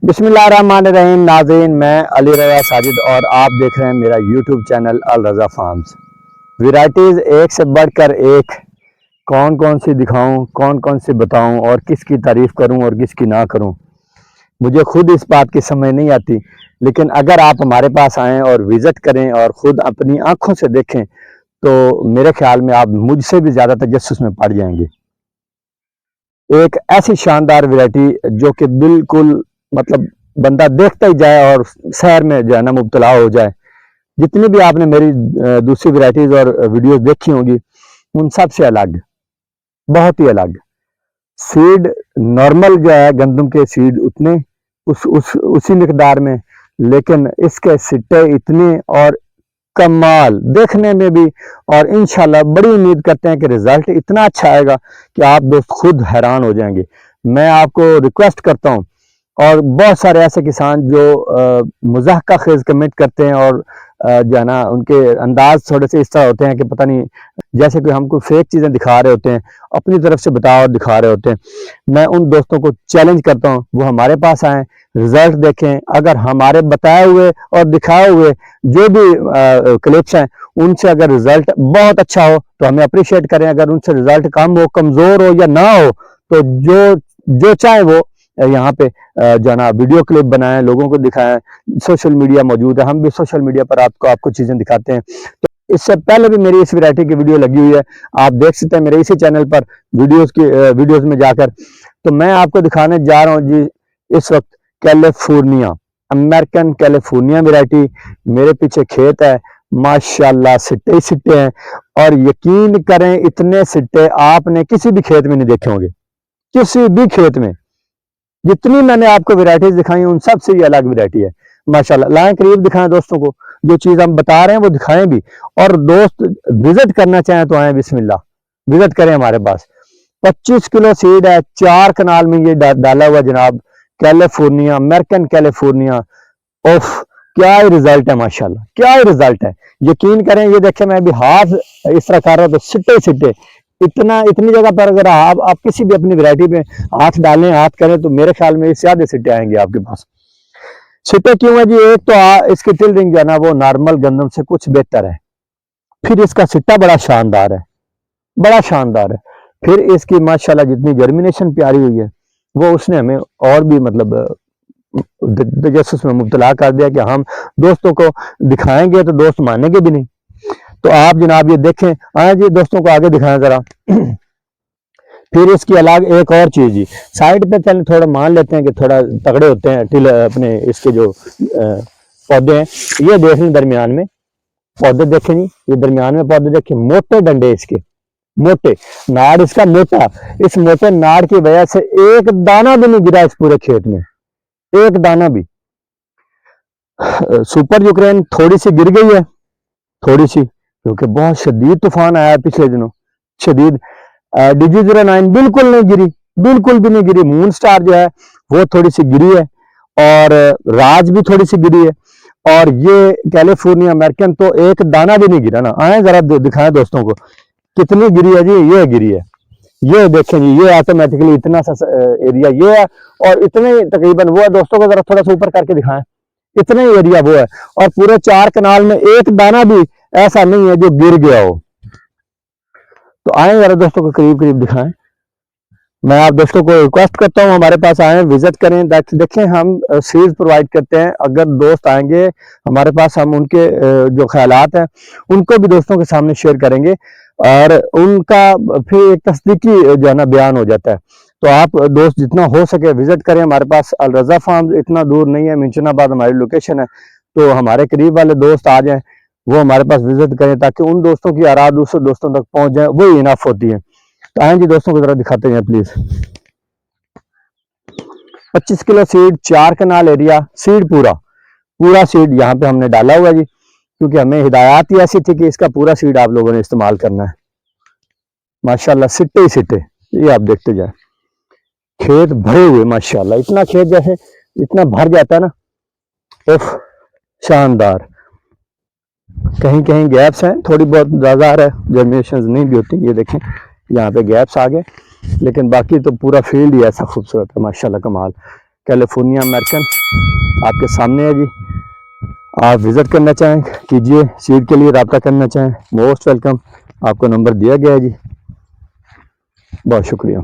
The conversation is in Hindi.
बिस्मिल्लाहिर्रहमानिर्रहीम। नाज़रीन, मैं अली रज़ा साजिद और आप देख रहे हैं मेरा यूट्यूब चैनल अल रज़ा फार्म्स। वैरायटीज़ एक से बढ़कर एक, कौन कौन सी दिखाऊं, कौन कौन सी बताऊं और किसकी तारीफ़ करूं और किसकी ना करूं, मुझे खुद इस बात की समझ नहीं आती। लेकिन अगर आप हमारे पास आएँ और विज़िट करें और ख़ुद अपनी आँखों से देखें तो मेरे ख्याल में आप मुझसे भी ज़्यादा तजस्सुस में पड़ जाएंगे। एक ऐसी शानदार वैरायटी जो कि बिल्कुल मतलब बंदा देखता ही जाए और सैर में जो है ना मुब्तला हो जाए। जितनी भी आपने मेरी दूसरी वैरायटीज़ और वीडियोस देखी होंगी उन सब से अलग, बहुत ही अलग। सीड नॉर्मल जो है गंदम के सीड उतने उसी मिकदार में, लेकिन इसके सिट्टे इतने और कमाल देखने में भी, और इंशाल्लाह बड़ी उम्मीद करते हैं कि रिजल्ट इतना अच्छा आएगा कि आप दोस्त खुद हैरान हो जाएंगे। मैं आपको रिक्वेस्ट करता हूं, और बहुत सारे ऐसे किसान जो मुज़ाहका खेज कमेंट करते हैं और जो है ना उनके अंदाज थोड़े से इस तरह होते हैं कि पता नहीं जैसे कि हमको फेक चीज़ें दिखा रहे होते हैं, अपनी तरफ से बता और दिखा रहे होते हैं। मैं उन दोस्तों को चैलेंज करता हूं वो हमारे पास आएँ, रिजल्ट देखें। अगर हमारे बताए हुए और दिखाए हुए जो भी क्लिप्स हैं उनसे अगर रिजल्ट बहुत अच्छा हो तो हमें अप्रिशिएट करें। अगर उनसे रिजल्ट कम हो, कमज़ोर हो या ना हो तो जो चाहे वो यहाँ पे जो ना वीडियो क्लिप बनाएं, लोगों को दिखाएं। सोशल मीडिया मौजूद है, हम भी सोशल मीडिया पर आपको चीज़ें दिखाते हैं। तो इससे पहले भी मेरी इस वैरायटी की वीडियो लगी हुई है, आप देख सकते हैं मेरे इसी चैनल पर वीडियोस में जाकर। तो मैं आपको दिखाने जा रहा हूँ जी इस वक्त कैलिफोर्निया, अमेरिकन कैलिफोर्निया वैरायटी। मेरे पीछे खेत है, माशाल्लाह सिट्टे ही सिट्टे हैं, और यकीन करें इतने सिट्टे आपने किसी भी खेत में नहीं देखे होंगे, किसी भी खेत में। जितनी मैंने आपको वैरायटीज दिखाई उन सब से ये अलग वैरायटी है माशाल्लाह। लाएं करीब दिखाएं दोस्तों को, जो चीज़ हम बता रहे हैं वो दिखाएं भी, और दोस्त विजिट करना चाहें तो आए, बिस्मिल्लाह विजिट करें हमारे पास। 25 किलो सीड है, 4 कनाल में ये डाला हुआ जनाब, कैलिफोर्निया, अमेरिकन कैलिफोर्निया। ओफ, क्या ही रिजल्ट है माशाल्लाह, क्या ही रिजल्ट है। यकीन करें, ये देखें मैं अभी हाथ इस तरह कर रहा हूं तो सिट्टे सिट्टे इतनी जगह पर अगर आप किसी भी अपनी वैरायटी में हाथ डालें, हाथ करें तो मेरे ख्याल में इससे ज्यादा सिट्टे आएंगे आपके पास। सिट्टे क्यों है जी? एक तो इसकी टिल्डिंग जो है ना वो नॉर्मल गंदम से कुछ बेहतर है, फिर इसका सिट्टा बड़ा शानदार है, बड़ा शानदार है। फिर इसकी माशाल्लाह जितनी जर्मिनेशन प्यारी हुई है वो उसने हमें और भी मतलब तजस्सुस में मुब्तला कर दिया कि हम दोस्तों को दिखाएंगे तो दोस्त मानेंगे भी नहीं। तो आप जनाब ये देखें, आए जी दोस्तों को आगे दिखाएं जरा। फिर इसकी अलग एक और चीज जी, साइड पे चल थोड़ा मान लेते हैं कि थोड़ा तगड़े होते हैं टिल अपने इसके जो पौधे हैं। ये देख लें दरमियान में पौधे देखें जी, ये दरमियान में पौधे देखें, मोटे डंडे इसके, मोटे नाड़ इसका मोटा। इस मोटे नाड़ की वजह से एक दाना भी नहीं गिरा इस पूरे खेत में, एक दाना भी। सुपर यूक्रेन थोड़ी सी गिर गई है, थोड़ी सी, क्योंकि बहुत शदीद तूफान आया पिछले दिनों, शदीद। DG09 बिल्कुल नहीं गिरी, बिल्कुल भी नहीं गिरी। मून स्टार जो है वो थोड़ी सी गिरी है, और राज भी थोड़ी सी गिरी है, और ये कैलिफोर्निया अमेरिकन तो एक दाना भी नहीं गिरा ना। आए जरा दिखाएं दोस्तों को कितनी गिरी है जी। ये गिरी है, ये देखें जी, ये ऑटोमेटिकली इतना सा एरिया ये है, और इतने तकरीबन वो है। दोस्तों को जरा थोड़ा सा ऊपर करके दिखाएं, इतना ही एरिया वो है, और पूरे 4 कनाल में एक दाना भी ऐसा नहीं है जो गिर गया हो। तो आए जरा दोस्तों को करीब करीब दिखाएं। मैं आप दोस्तों को रिक्वेस्ट करता हूं हमारे पास आए, विजिट करें, देखें। हम सीड्स प्रोवाइड करते हैं। अगर दोस्त आएंगे हमारे पास, हम उनके जो ख्यालात हैं उनको भी दोस्तों के सामने शेयर करेंगे, और उनका फिर एक तस्दीकी जो है ना बयान हो जाता है। तो आप दोस्त जितना हो सके विजिट करें हमारे पास। अल रज़ा फार्म इतना दूर नहीं है, मिंशनाबाद हमारी लोकेशन है, तो हमारे करीब वाले दोस्त आ जाएं, वो हमारे पास विजिट करें, ताकि उन दोस्तों की आराध दूसरे दोस्तों तक पहुंच जाए, वही इनफ होती है। तो आए जी दोस्तों को जरा दिखाते हैं please. 25 kilo seed, 4 kanal area, seed पूरा सीड यहाँ पे हमने डाला हुआ जी, क्योंकि हमें हिदायत ही ऐसी थी कि इसका पूरा सीड आप लोगों ने इस्तेमाल करना है। माशाल्लाह सिट्टे ही सिट्टे, ये आप देखते जाए, खेत भरे हुए माशाल्लाह। इतना खेत जैसे इतना भर जाता है ना, उफ, शानदार। कहीं कहीं गैप्स हैं, थोड़ी बहुत बाजार है, जर्मिनेशन नहीं भी होती। ये देखें यहाँ पे गैप्स आ गए, लेकिन बाकी तो पूरा फील्ड ही ऐसा खूबसूरत है माशाल्लाह, कमाल। कैलिफोर्निया अमेरिकन आपके सामने है जी। आप विज़िट करना चाहें कीजिए, सीड के लिए रब्ता करना चाहें मोस्ट वेलकम। आपको नंबर दिया गया है जी। बहुत शुक्रिया।